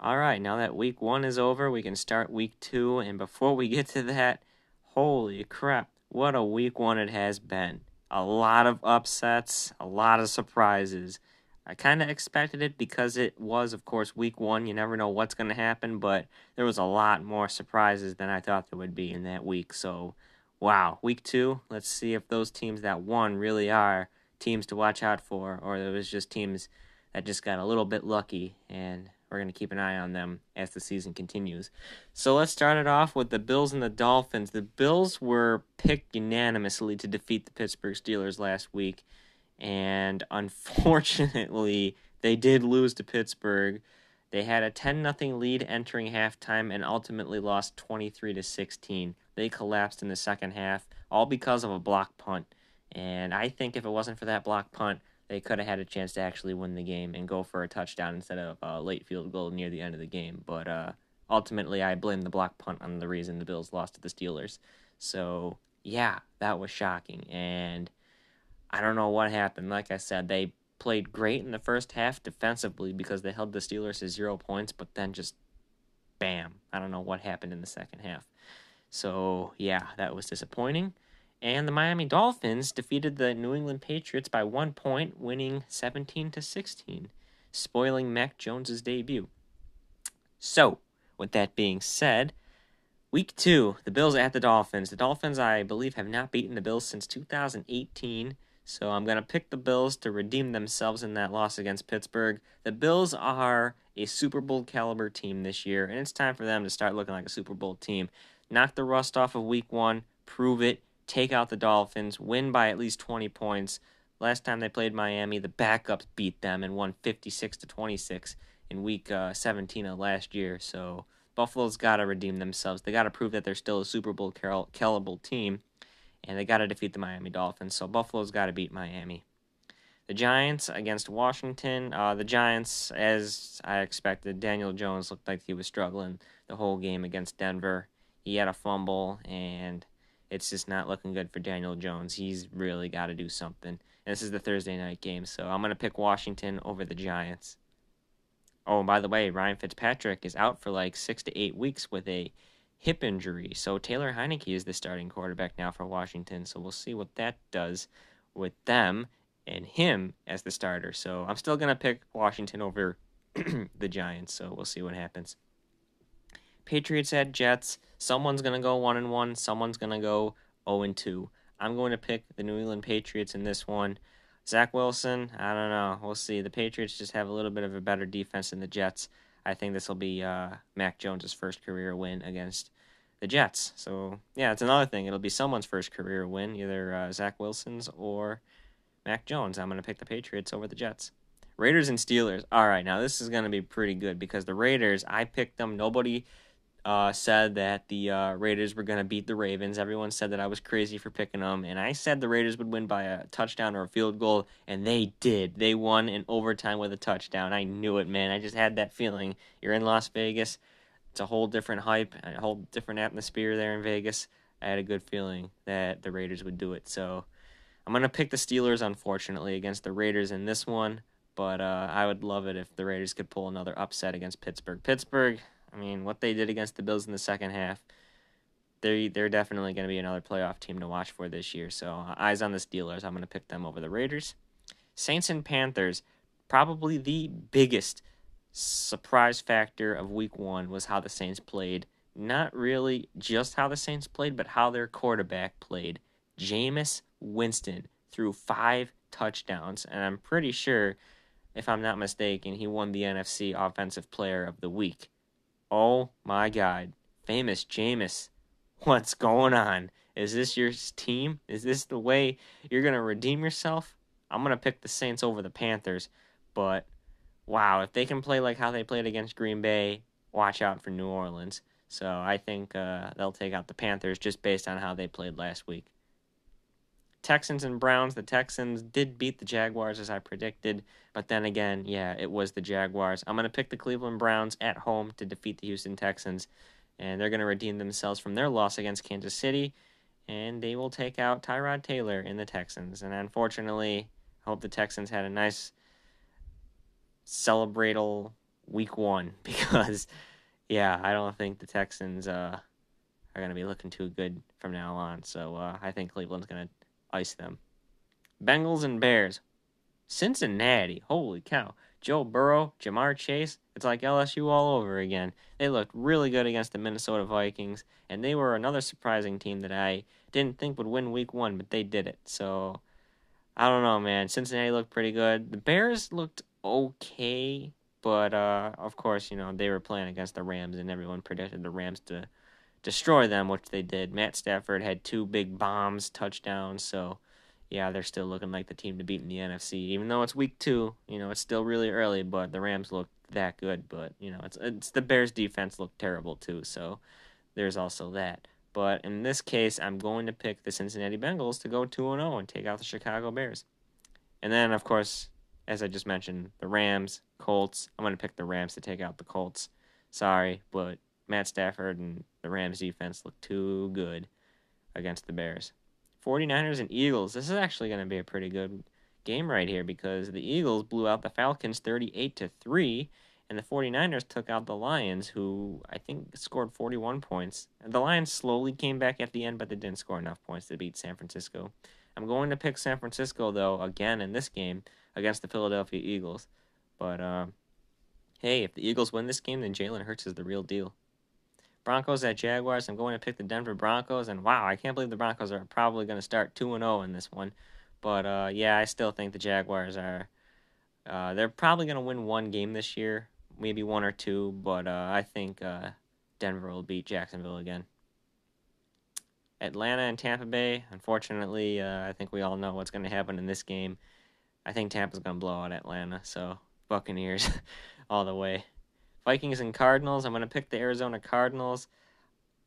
All right, now that week 1 is over, we can start week 2. And before we get to that, holy crap, what a week 1 it has been. A lot of upsets, a lot of surprises. I kind of expected it because it was, of course, week 1. You never know what's going to happen, but there was a lot more surprises than I thought there would be in that week. So, wow, week 2, let's see if those teams that won really are teams to watch out for, or it was just teams that just got a little bit lucky, and we're going to keep an eye on them as the season continues. So let's start it off with the Bills and the Dolphins. The Bills were picked unanimously to defeat the Pittsburgh Steelers last week, and unfortunately, they did lose to Pittsburgh. They had a 10-0 lead entering halftime and ultimately lost 23-16. They collapsed in the second half, all because of a block punt. And I think if it wasn't for that block punt, they could have had a chance to actually win the game and go for a touchdown instead of a late field goal near the end of the game. But ultimately, I blame the block punt on the reason the Bills lost to the Steelers. So, yeah, that was shocking. And I don't know what happened. Like I said, they played great in the first half defensively because they held the Steelers to 0 points, but then just bam. I don't know what happened in the second half. So, yeah, that was disappointing. And the Miami Dolphins defeated the New England Patriots by 1 point, winning 17-16, spoiling Mac Jones's debut. So, with that being said, week 2, the Bills at the Dolphins. The Dolphins, I believe, have not beaten the Bills since 2018, so I'm going to pick the Bills to redeem themselves in that loss against Pittsburgh. The Bills are a Super Bowl caliber team this year, and it's time for them to start looking like a Super Bowl team. Knock the rust off of week 1, prove it, take out the Dolphins, win by at least 20 points. Last time they played Miami, the backups beat them and won 56-26 in week 17 of last year. So Buffalo's got to redeem themselves. They got to prove that they're still a Super Bowl caliber team, and they got to defeat the Miami Dolphins. So Buffalo's got to beat Miami. The Giants against Washington. The Giants, as I expected, Daniel Jones looked like he was struggling the whole game against Denver. He had a fumble, and it's just not looking good for Daniel Jones. He's really got to do something. And this is the Thursday night game, so I'm going to pick Washington over the Giants. Oh, and by the way, Ryan Fitzpatrick is out for like 6 to 8 weeks with a hip injury. So Taylor Heineke is the starting quarterback now for Washington. So we'll see what that does with them and him as the starter. So I'm still going to pick Washington over the Giants. So we'll see what happens. Patriots at Jets. Someone's going to go 1-1. Someone's going to go 0-2. I'm going to pick the New England Patriots in this one. Zach Wilson, I don't know. We'll see. The Patriots just have a little bit of a better defense than the Jets. I think this will be Mac Jones' first career win against the Jets. So, yeah, it's another thing. It'll be someone's first career win, either Zach Wilson's or Mac Jones. I'm going to pick the Patriots over the Jets. Raiders and Steelers. All right, now this is going to be pretty good because the Raiders, I picked them. Nobody said that the Raiders were going to beat the Ravens. Everyone said that I was crazy for picking them, and I said the Raiders would win by a touchdown or a field goal, and they did. They won in overtime with a touchdown. I knew it, man. I just had that feeling. You're in Las Vegas. It's a whole different hype, a whole different atmosphere there in Vegas. I had a good feeling that the Raiders would do it, so I'm going to pick the Steelers, unfortunately, against the Raiders in this one, but I would love it if the Raiders could pull another upset against Pittsburgh. Pittsburgh, I mean, what they did against the Bills in the second half, they're definitely going to be another playoff team to watch for this year. So eyes on the Steelers. I'm going to pick them over the Raiders. Saints and Panthers, probably the biggest surprise factor of week 1 was how the Saints played. Not really just how the Saints played, but how their quarterback played. Jameis Winston threw 5 touchdowns, and I'm pretty sure, if I'm not mistaken, he won the NFC Offensive Player of the Week. Oh my God. Famous Jameis. What's going on? Is this your team? Is this the way you're going to redeem yourself? I'm going to pick the Saints over the Panthers. But, wow, if they can play like how they played against Green Bay, watch out for New Orleans. So I think they'll take out the Panthers just based on how they played last week. Texans and Browns. The Texans did beat the Jaguars as I predicted, but then again, yeah, it was the Jaguars. I'm going to pick the Cleveland Browns at home to defeat the Houston Texans, and they're going to redeem themselves from their loss against Kansas City, and they will take out Tyrod Taylor in the Texans. And unfortunately, I hope the Texans had a nice celebratal week 1 because, yeah, I don't think the Texans are going to be looking too good from now on. So I think Cleveland's going to ice them. Bengals and Bears. Cincinnati, holy cow. Joe Burrow, Jamar Chase, it's like LSU all over again. They looked really good against the Minnesota Vikings, and they were another surprising team that I didn't think would win week 1, but they did it. So, I don't know, man. Cincinnati looked pretty good. The Bears looked okay, but of course, they were playing against the Rams, and everyone predicted the Rams to destroy them, which they did. Matt Stafford had 2 big bombs, touchdowns, so yeah, they're still looking like the team to beat in the NFC. Even though it's week 2, it's still really early, but the Rams look that good. But, it's the Bears' defense looked terrible too, so there's also that. But in this case, I'm going to pick the Cincinnati Bengals to go 2-0 and take out the Chicago Bears. And then, of course, as I just mentioned, the Rams, Colts. I'm going to pick the Rams to take out the Colts. Sorry, but Matt Stafford and the Rams defense look too good against the Bears. 49ers and Eagles. This is actually going to be a pretty good game right here because the Eagles blew out the Falcons 38-3, and the 49ers took out the Lions, who I think scored 41 points. The Lions slowly came back at the end, but they didn't score enough points to beat San Francisco. I'm going to pick San Francisco, though, again in this game against the Philadelphia Eagles. But, hey, if the Eagles win this game, then Jalen Hurts is the real deal. Broncos at Jaguars. I'm going to pick the Denver Broncos, and wow, I can't believe the Broncos are probably going to start 2-0 in this one. But, yeah, I still think the Jaguars are, they're probably going to win one game this year, maybe 1 or 2, but I think Denver will beat Jacksonville again. Atlanta and Tampa Bay. Unfortunately, I think we all know what's going to happen in this game. I think Tampa's going to blow out Atlanta, so Buccaneers all the way. Vikings and Cardinals. I'm going to pick the Arizona Cardinals.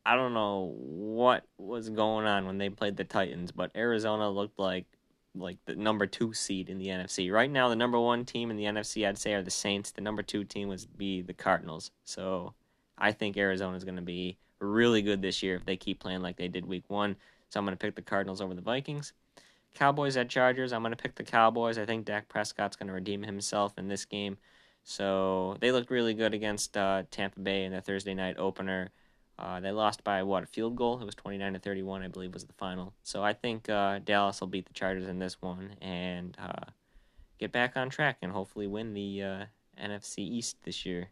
I don't know what was going on when they played the Titans, but Arizona looked like the number 2 seed in the NFC. Right now, the number 1 team in the NFC, I'd say, are the Saints. The number 2 team would be the Cardinals. So I think Arizona is going to be really good this year if they keep playing like they did week 1. So I'm going to pick the Cardinals over the Vikings. Cowboys at Chargers. I'm going to pick the Cowboys. I think Dak Prescott's going to redeem himself in this game. So they looked really good against Tampa Bay in the Thursday night opener. They lost by, a field goal? It was 29-31, I believe, was the final. So I think Dallas will beat the Chargers in this one and get back on track and hopefully win the NFC East this year,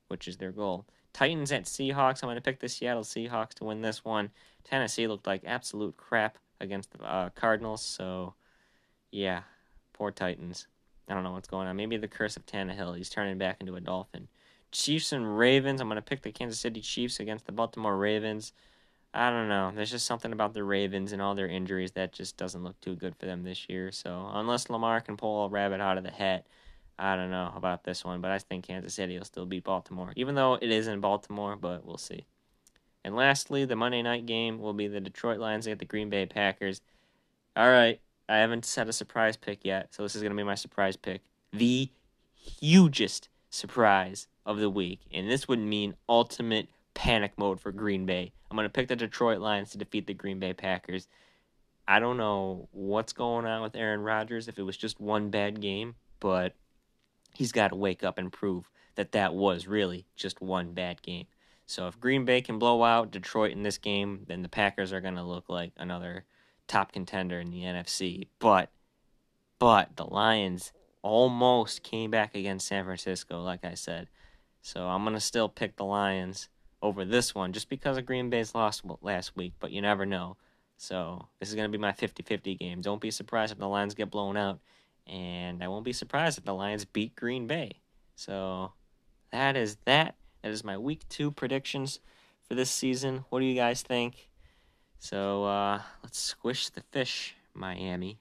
which is their goal. Titans at Seahawks. I'm going to pick the Seattle Seahawks to win this one. Tennessee looked like absolute crap against the Cardinals. So, yeah, poor Titans. I don't know what's going on. Maybe the curse of Tannehill. He's turning back into a Dolphin. Chiefs and Ravens. I'm going to pick the Kansas City Chiefs against the Baltimore Ravens. I don't know. There's just something about the Ravens and all their injuries that just doesn't look too good for them this year. So unless Lamar can pull a rabbit out of the hat, I don't know about this one. But I think Kansas City will still beat Baltimore, even though it is in Baltimore, but we'll see. And lastly, the Monday night game will be the Detroit Lions at the Green Bay Packers. All right. I haven't set a surprise pick yet, so this is going to be my surprise pick. The hugest surprise of the week, and this would mean ultimate panic mode for Green Bay. I'm going to pick the Detroit Lions to defeat the Green Bay Packers. I don't know what's going on with Aaron Rodgers, if it was just one bad game, but he's got to wake up and prove that was really just one bad game. So if Green Bay can blow out Detroit in this game, then the Packers are going to look like another top contender in the NFC. But the Lions almost came back against San Francisco, like I said. So I'm going to still pick the Lions over this one just because of Green Bay's loss last week, but you never know. So this is going to be my 50-50 game. Don't be surprised if the Lions get blown out, and I won't be surprised if the Lions beat Green Bay. So that is that. That is my Week 2 predictions for this season. What do you guys think? So let's squish the fish, Miami.